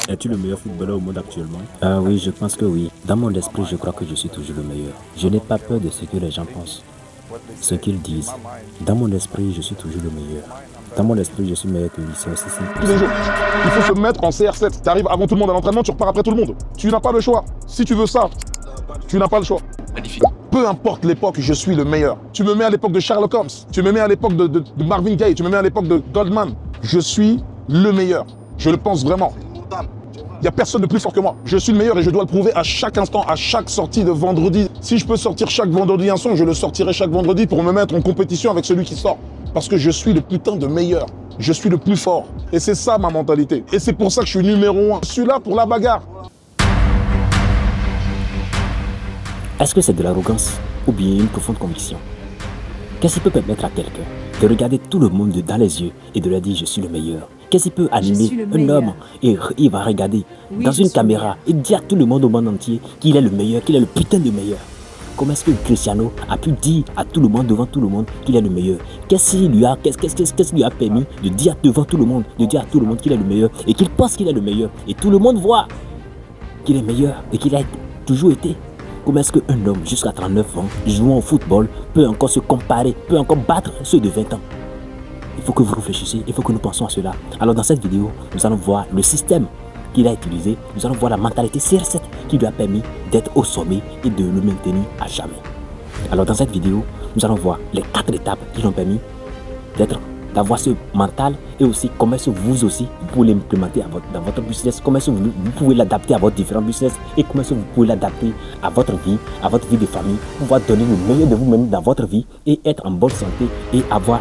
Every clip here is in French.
Es-tu le meilleur footballeur au monde actuellement? Oui, je pense que oui. Dans mon esprit, je crois que je suis toujours le meilleur. Je n'ai pas peur de ce que les gens pensent, ce qu'ils disent. Dans mon esprit, je suis toujours le meilleur. Dans mon esprit, je suis meilleur que lui. C'est aussi simple. Tous les jours. Il faut se mettre en CR7. Tu arrives avant tout le monde à l'entraînement, tu repars après tout le monde. Tu n'as pas le choix. Si tu veux ça, tu n'as pas le choix. Magnifique. Peu importe l'époque, je suis le meilleur. Tu me mets à l'époque de Sherlock Holmes, tu me mets à l'époque de Marvin Gaye, tu me mets à l'époque de Goldman. Je suis le meilleur. Je le pense vraiment. Il n'y a personne de plus fort que moi. Je suis le meilleur et je dois le prouver à chaque instant, à chaque sortie de vendredi. Si je peux sortir chaque vendredi un son, je le sortirai chaque vendredi pour me mettre en compétition avec celui qui sort. Parce que je suis le putain de meilleur. Je suis le plus fort. Et c'est ça ma mentalité. Et c'est pour ça que je suis numéro 1. Je suis là pour la bagarre. Est-ce que c'est de l'arrogance ou bien une profonde conviction? Qu'est-ce qui peut permettre à quelqu'un de regarder tout le monde dans les yeux et de leur dire « je suis le meilleur » ? Qu'est-ce qui peut animer un homme et il va regarder dans une caméra et dire à tout le monde au monde entier qu'il est le meilleur, qu'il est le putain de meilleur? Comment est-ce que Cristiano a pu dire à tout le monde, devant tout le monde, qu'il est le meilleur? Qu'est-ce qui lui a permis de dire devant tout le monde, de dire à tout le monde qu'il est le meilleur et qu'il pense qu'il est le meilleur et tout le monde voit qu'il est meilleur et qu'il a toujours été? Comment est-ce qu'un homme jusqu'à 39 ans, jouant au football, peut encore se comparer, peut encore battre ceux de 20 ans? Il faut que vous réfléchissiez, il faut que nous pensions à cela. Alors dans cette vidéo, nous allons voir le système qu'il a utilisé, nous allons voir la mentalité CR7 qui lui a permis d'être au sommet et de le maintenir à jamais. Alors dans cette vidéo, nous allons voir les 4 étapes qui l'ont permis d'avoir ce mental et aussi comment est-ce que vous aussi vous pouvez l'implémenter dans votre business, comment est-ce que vous pouvez l'adapter à votre différents business et comment est-ce que vous pouvez l'adapter à votre vie de famille, pouvoir donner le meilleur de vous-même dans votre vie et être en bonne santé et avoir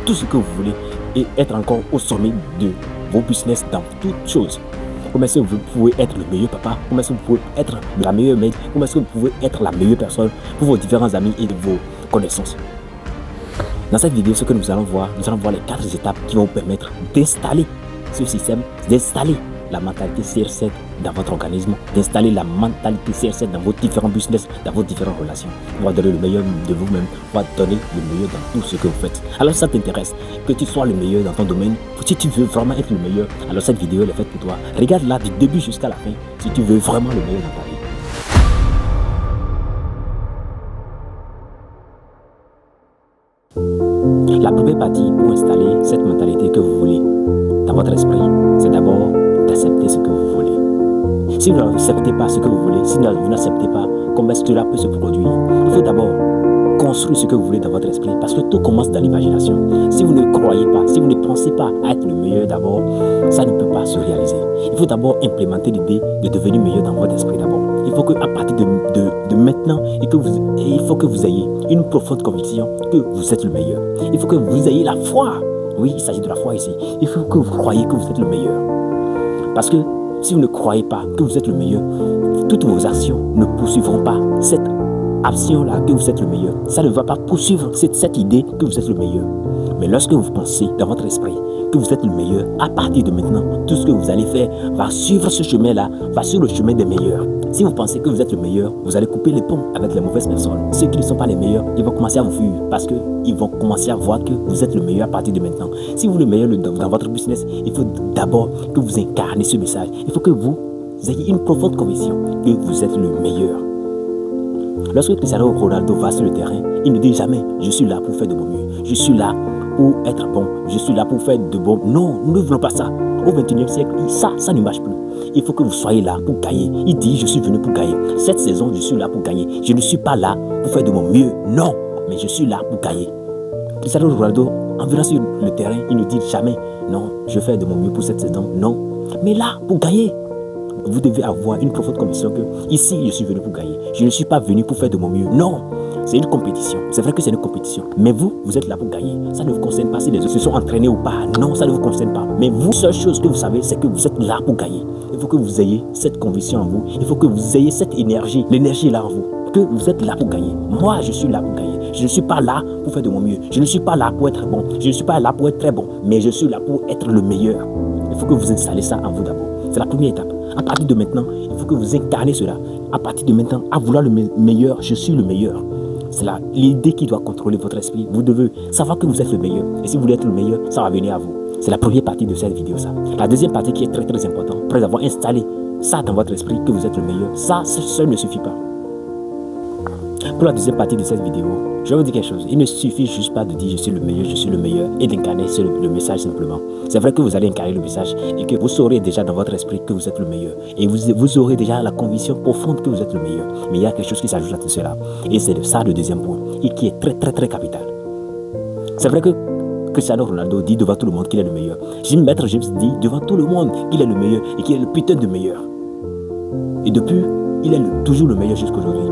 tout ce que vous voulez et être encore au sommet de vos business dans toutes choses. Comment est-ce que vous pouvez être le meilleur papa, comment est-ce que vous pouvez être la meilleure mère, comment est-ce que vous pouvez être la meilleure personne pour vos différents amis et vos connaissances. Dans cette vidéo, ce que nous allons voir les 4 étapes qui vont vous permettre d'installer ce système, d'installer la mentalité CR7 dans votre organisme, d'installer la mentalité CR7 dans vos différents business, dans vos différentes relations. On va donner le meilleur de vous-même, on va donner le meilleur dans tout ce que vous faites. Alors si ça t'intéresse, que tu sois le meilleur dans ton domaine, si tu veux vraiment être le meilleur, alors cette vidéo elle est faite pour toi. Regarde-la du début jusqu'à la fin si tu veux vraiment le meilleur dans ta vie. La première partie pour installer cette mentalité que vous voulez dans votre esprit, c'est d'abord d'accepter ce que vous voulez. Si vous n'acceptez pas ce que vous voulez, si vous n'acceptez pas comment cela peut se produire, il faut d'abord construire ce que vous voulez dans votre esprit parce que tout commence dans l'imagination. Si vous ne croyez pas, si vous ne pensez pas à être le meilleur d'abord, ça ne peut pas se réaliser. Il faut d'abord implémenter l'idée de devenir meilleur dans votre esprit d'abord. Il faut qu'à partir de maintenant, il faut que vous ayez une profonde conviction que vous êtes le meilleur. Il faut que vous ayez la foi. Oui, il s'agit de la foi ici. Il faut que vous croyez que vous êtes le meilleur. Parce que si vous ne croyez pas que vous êtes le meilleur, toutes vos actions ne poursuivront pas cette action-là que vous êtes le meilleur. Ça ne va pas poursuivre cette idée que vous êtes le meilleur. Mais lorsque vous pensez dans votre esprit que vous êtes le meilleur, à partir de maintenant, tout ce que vous allez faire va suivre ce chemin-là, va sur le chemin des meilleurs. Si vous pensez que vous êtes le meilleur, vous allez couper les ponts avec les mauvaises personnes. Ceux qui ne sont pas les meilleurs, ils vont commencer à vous fuir parce qu'ils vont commencer à voir que vous êtes le meilleur à partir de maintenant. Si vous êtes le meilleur dans votre business, il faut d'abord que vous incarnez ce message. Il faut que vous ayez une profonde conviction que vous êtes le meilleur. Lorsque Cristiano Ronaldo va sur le terrain, il ne dit jamais « je suis là pour faire de mon mieux, je suis là pour être bon, je suis là pour faire de bon ». Non, nous ne voulons pas ça. Au XXIe siècle, ça ne marche plus. Il faut que vous soyez là pour gagner. Il dit « je suis venu pour gagner. Cette saison, je suis là pour gagner. Je ne suis pas là pour faire de mon mieux. Non, mais je suis là pour gagner ». Cristiano Ronaldo, en venant sur le terrain, il ne dit jamais « non, je fais de mon mieux pour cette saison ». Non, mais là, pour gagner. Vous devez avoir une profonde conviction que ici, je suis venu pour gagner. Je ne suis pas venu pour faire de mon mieux. Non, c'est une compétition. C'est vrai que c'est une compétition. Mais vous êtes là pour gagner. Ça ne vous concerne pas si les autres se sont entraînés ou pas. Non, ça ne vous concerne pas. Mais vous, seule chose que vous savez, c'est que vous êtes là pour gagner. Il faut que vous ayez cette conviction en vous. Il faut que vous ayez cette énergie. L'énergie est là en vous. Que vous êtes là pour gagner. Moi, je suis là pour gagner. Je ne suis pas là pour faire de mon mieux. Je ne suis pas là pour être bon. Je ne suis pas là pour être très bon. Mais je suis là pour être le meilleur. Il faut que vous installez ça en vous d'abord. C'est la première étape. À partir de maintenant, il faut que vous incarnez cela. À partir de maintenant, à vouloir le meilleur, je suis le meilleur. C'est l'idée qui doit contrôler votre esprit. Vous devez savoir que vous êtes le meilleur. Et si vous voulez être le meilleur, ça va venir à vous. C'est la première partie de cette vidéo, ça. La deuxième partie qui est très très importante, après avoir installé ça dans votre esprit, que vous êtes le meilleur, ça seul ne suffit pas. Pour la deuxième partie de cette vidéo, je vais vous dire quelque chose. Il ne suffit juste pas de dire je suis le meilleur et d'incarner le message simplement. C'est vrai que vous allez incarner le message et que vous saurez déjà dans votre esprit que vous êtes le meilleur. Et vous aurez déjà la conviction profonde que vous êtes le meilleur. Mais il y a quelque chose qui s'ajoute à tout cela. Et c'est ça le deuxième point et qui est très très très capital. C'est vrai que Cristiano Ronaldo dit devant tout le monde qu'il est le meilleur. Maître Gims dit devant tout le monde qu'il est le meilleur et qu'il est le putain de meilleur. Et depuis, il est toujours le meilleur jusqu'aujourd'hui.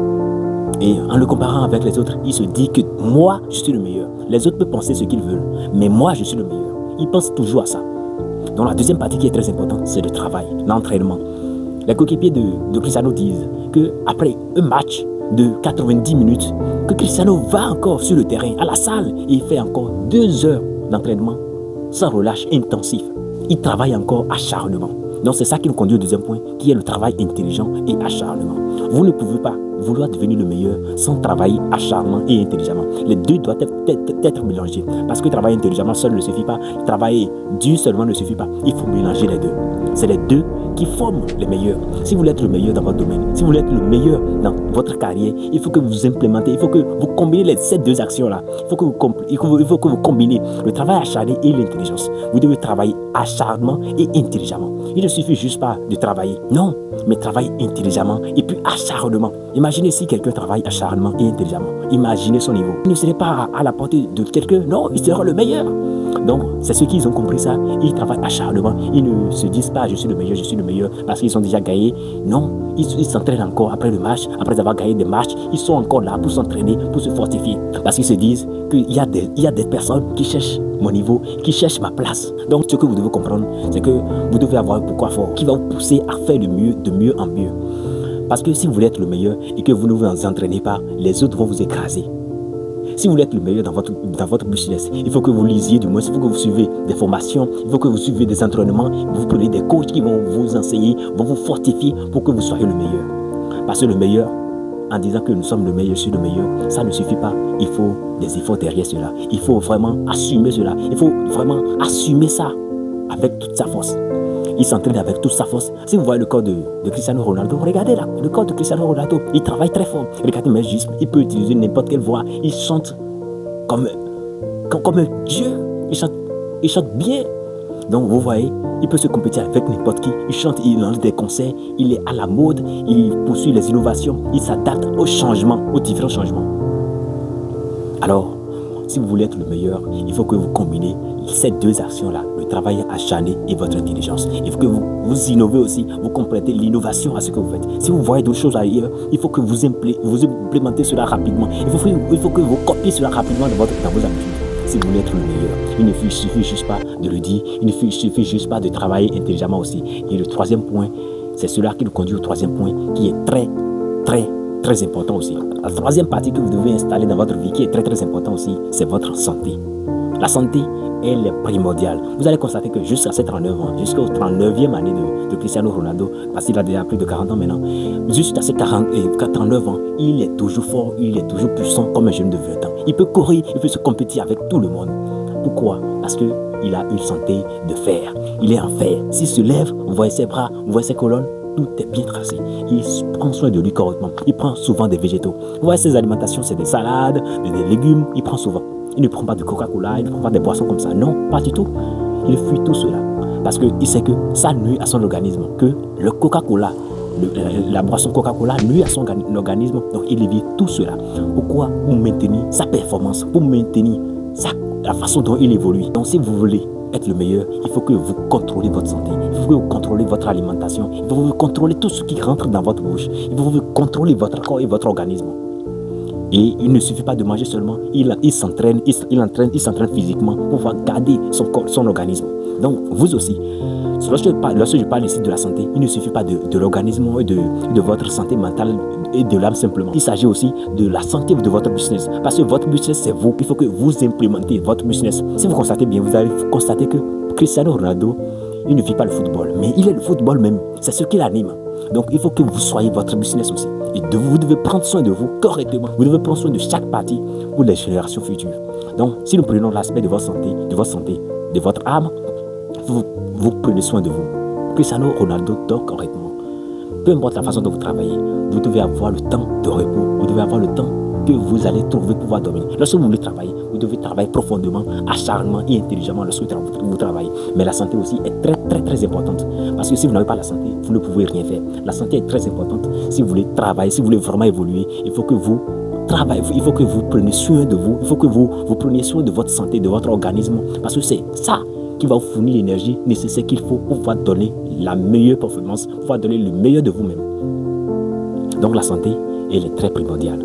Et en le comparant avec les autres, il se dit que moi, je suis le meilleur. Les autres peuvent penser ce qu'ils veulent, mais moi, je suis le meilleur. Il pense toujours à ça. Donc la deuxième partie qui est très importante, c'est le travail, l'entraînement. Les coéquipiers de Cristiano disent qu'après un match de 90 minutes, que Cristiano va encore sur le terrain, à la salle, et il fait encore 2 heures d'entraînement sans relâche intensif. Il travaille encore acharnement. Donc c'est ça qui nous conduit au deuxième point, qui est le travail intelligent et acharnement. Vous ne pouvez pas vouloir devenir le meilleur sans travailler acharnement et intelligemment. Les deux doivent être mélangés. Parce que travailler intelligemment seul ne suffit pas. Travailler dur seulement ne suffit pas. Il faut mélanger les deux. C'est les deux qui forment les meilleurs. Si vous voulez être le meilleur dans votre domaine, si vous voulez être le meilleur dans votre carrière, il faut que vous implémentez, il faut que vous combinez ces deux actions-là. Il faut que vous combinez le travail acharné et l'intelligence. Vous devez travailler acharnement et intelligemment. Il ne suffit juste pas de travailler. Non, mais travailler intelligemment et puis acharnement. Imaginez si quelqu'un travaille acharnement et intelligemment. Imaginez son niveau. Il ne serait pas à la portée de quelqu'un. Non, il sera le meilleur. Donc, c'est ceux qui ont compris ça. Ils travaillent acharnement. Ils ne se disent pas je suis le meilleur parce qu'ils ont déjà gagné. Non, ils s'entraînent encore après le match. Après avoir gagné des matchs, ils sont encore là pour s'entraîner, pour se fortifier. Parce qu'ils se disent qu'il y a des personnes qui cherchent mon niveau, qui cherchent ma place. Donc, ce que vous devez comprendre, c'est que vous devez avoir un pourquoi fort qui va vous pousser à faire de mieux en mieux. Parce que si vous voulez être le meilleur et que vous ne vous entraînez pas, les autres vont vous écraser. Si vous voulez être le meilleur dans votre business, il faut que vous lisiez du moins, il faut que vous suivez des formations, il faut que vous suivez des entraînements, vous prenez des coachs qui vont vous enseigner, vont vous fortifier pour que vous soyez le meilleur. Parce que le meilleur, en disant que nous sommes le meilleur, je suis le meilleur, ça ne suffit pas. Il faut des efforts derrière cela. Il faut vraiment assumer cela. Il faut vraiment assumer ça avec toute sa force. Il s'entraîne avec toute sa force. Si vous voyez le corps de Cristiano Ronaldo, regardez là, le corps de Cristiano Ronaldo, il travaille très fort. Regardez Maître Gims, il peut utiliser n'importe quelle voix. Il chante comme un dieu. Il chante bien. Donc vous voyez, il peut se compétir avec n'importe qui. Il chante, il lance des concerts, il est à la mode, il poursuit les innovations, il s'adapte aux changements, aux différents changements. Alors, si vous voulez être le meilleur, il faut que vous combinez ces deux actions-là, le travail acharné et votre intelligence. Il faut que vous innovez aussi, vous complétez l'innovation à ce que vous faites. Si vous voyez d'autres choses ailleurs, il faut que vous implémentez cela rapidement. Il faut que vous copiez cela rapidement dans vos habitudes. Si vous voulez être le meilleur, il ne suffit juste pas de le dire, il ne suffit juste pas de travailler intelligemment aussi. Et le troisième point, c'est cela qui nous conduit au troisième point, qui est très important aussi. La troisième partie que vous devez installer dans votre vie, qui est très important aussi, c'est votre santé. La santé, elle est primordiale. Vous allez constater que jusqu'à ses 39 ans, jusqu'au 39e année de Cristiano Ronaldo, parce qu'il a déjà plus de 40 ans maintenant, jusqu'à ses 39 ans, il est toujours fort, il est toujours puissant comme un jeune de 20 ans. Il peut courir, il peut se compétir avec tout le monde. Pourquoi? Parce qu'il a une santé de fer. Il est en fer. S'il se lève, vous voyez ses bras, vous voyez ses colonnes, tout est bien tracé. Il prend soin de lui correctement. Il prend souvent des végétaux. Vous voyez ses alimentations, c'est des salades, des légumes, il prend souvent. Il ne prend pas de Coca-Cola, il ne prend pas des boissons comme ça. Non, pas du tout. Il fuit tout cela. Parce qu'il sait que ça nuit à son organisme. Que le Coca-Cola, la boisson Coca-Cola nuit à son organisme. Donc il évite tout cela. Pourquoi? Pour maintenir sa performance, pour maintenir la façon dont il évolue. Donc si vous voulez être le meilleur, il faut que vous contrôlez votre santé. Il faut que vous contrôlez votre alimentation. Il faut que vous contrôlez tout ce qui rentre dans votre bouche. Il faut que vous contrôlez votre corps et votre organisme. Et il ne suffit pas de manger seulement, il s'entraîne physiquement pour pouvoir garder son organisme. Donc vous aussi, lorsque je parle ici de la santé, il ne suffit pas de l'organisme et de votre santé mentale et de l'âme simplement. Il s'agit aussi de la santé de votre business. Parce que votre business, c'est vous. Il faut que vous implémentez votre business. Si vous constatez bien, vous allez constater que Cristiano Ronaldo, il ne vit pas le football, mais il est le football même. C'est ce qui l'anime. Donc il faut que vous soyez votre business aussi. Et vous devez prendre soin de vous correctement. Vous devez prendre soin de chaque partie pour les générations futures. Donc si nous prenons l'aspect de votre santé, de votre âme, vous prenez soin de vous. Cristiano Ronaldo dort correctement. Peu importe la façon dont vous travaillez, vous devez avoir le temps de repos, vous devez avoir le temps que vous allez trouver pour pouvoir dormir. Lorsque vous voulez travailler, vous devez travailler profondément, acharnement et intelligemment lorsque vous travaillez. Mais la santé aussi est très importante. Parce que si vous n'avez pas la santé, vous ne pouvez rien faire. La santé est très importante. Si vous voulez travailler, si vous voulez vraiment évoluer, il faut que vous travaillez, il faut que vous preniez soin de vous, il faut que vous preniez soin de votre santé, de votre organisme. Parce que c'est ça qui va vous fournir l'énergie nécessaire qu'il faut pour pouvoir donner la meilleure performance, pour pouvoir donner le meilleur de vous-même. Donc la santé, elle est très primordiale.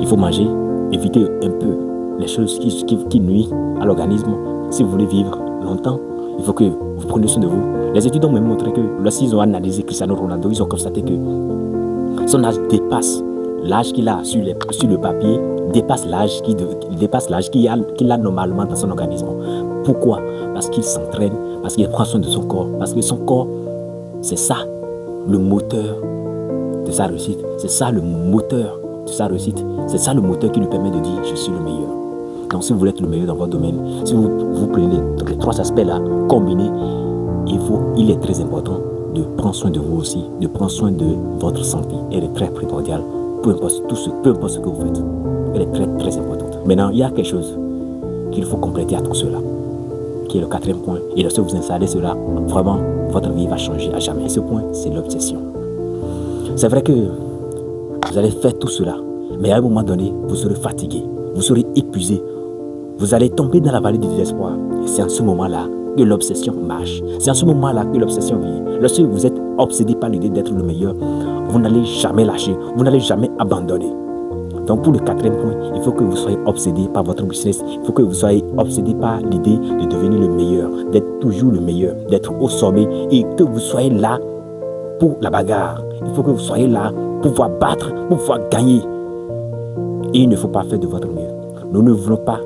Il faut manger, éviter un peu les choses qui nuisent à l'organisme. Si vous voulez vivre longtemps, il faut que vous preniez soin de vous. Les études ont même montré que lorsqu'ils ont analysé Cristiano Ronaldo, ils ont constaté que son âge dépasse l'âge qu'il a sur le papier, dépasse l'âge qu'il a normalement dans son organisme. Pourquoi? Parce qu'il s'entraîne, parce qu'il prend soin de son corps, parce que son corps, c'est ça le moteur de sa réussite, c'est ça le moteur de sa réussite, c'est ça le moteur qui lui permet de dire je suis le meilleur. Donc si vous voulez être le meilleur dans votre domaine, si vous prenez les trois aspects-là combinés, il est très important de prendre soin de vous aussi, de prendre soin de votre santé. Elle est très primordiale, peu importe ce que vous faites. Elle est très importante. Maintenant, il y a quelque chose qu'il faut compléter à tout cela, qui est le quatrième point. Et lorsque vous installez cela, vraiment, votre vie va changer à jamais. Et ce point, c'est l'obsession. C'est vrai que vous allez faire tout cela, mais à un moment donné, vous serez fatigué, vous serez épuisé, vous allez tomber dans la vallée du désespoir. Et c'est en ce moment-là que l'obsession marche. C'est en ce moment-là que l'obsession vient. Lorsque vous êtes obsédé par l'idée d'être le meilleur, vous n'allez jamais lâcher, vous n'allez jamais abandonner. Donc pour le quatrième point, il faut que vous soyez obsédé par votre business, il faut que vous soyez obsédé par l'idée de devenir le meilleur, d'être toujours le meilleur, d'être au sommet et que vous soyez là pour la bagarre. Il faut que vous soyez là pour pouvoir battre, pour pouvoir gagner. Et il ne faut pas faire de votre mieux. Nous ne voulons pas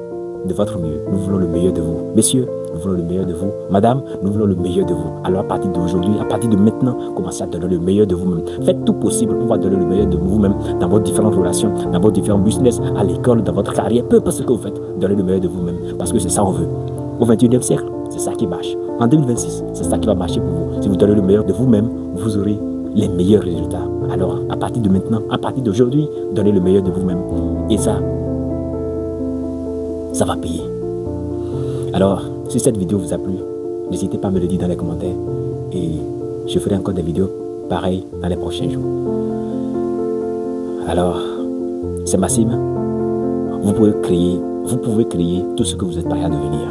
de votre mieux, nous voulons le meilleur de vous. Messieurs, nous voulons le meilleur de vous. Madame, nous voulons le meilleur de vous. Alors à partir d'aujourd'hui, à partir de maintenant, commencez à donner le meilleur de vous-même. Faites tout possible pour pouvoir donner le meilleur de vous-même dans vos différentes relations, dans vos différents business, à l'école, dans votre carrière, peu importe ce que vous faites, donnez le meilleur de vous-même. Parce que c'est ça qu'on veut. Au 21e siècle, c'est ça qui marche. En 2026, c'est ça qui va marcher pour vous. Si vous donnez le meilleur de vous-même, vous aurez les meilleurs résultats. Alors, à partir de maintenant, à partir d'aujourd'hui, donnez le meilleur de vous-même. Et ça va payer. Alors, si cette vidéo vous a plu, n'hésitez pas à me le dire dans les commentaires. Et je ferai encore des vidéos pareilles dans les prochains jours. Alors, c'est Massime. Vous pouvez créer tout ce que vous êtes prêt à devenir.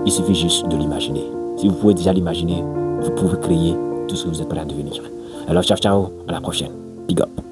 Il suffit juste de l'imaginer. Si vous pouvez déjà l'imaginer, vous pouvez créer tout ce que vous êtes prêt à devenir. Alors, ciao, ciao, à la prochaine. Big up.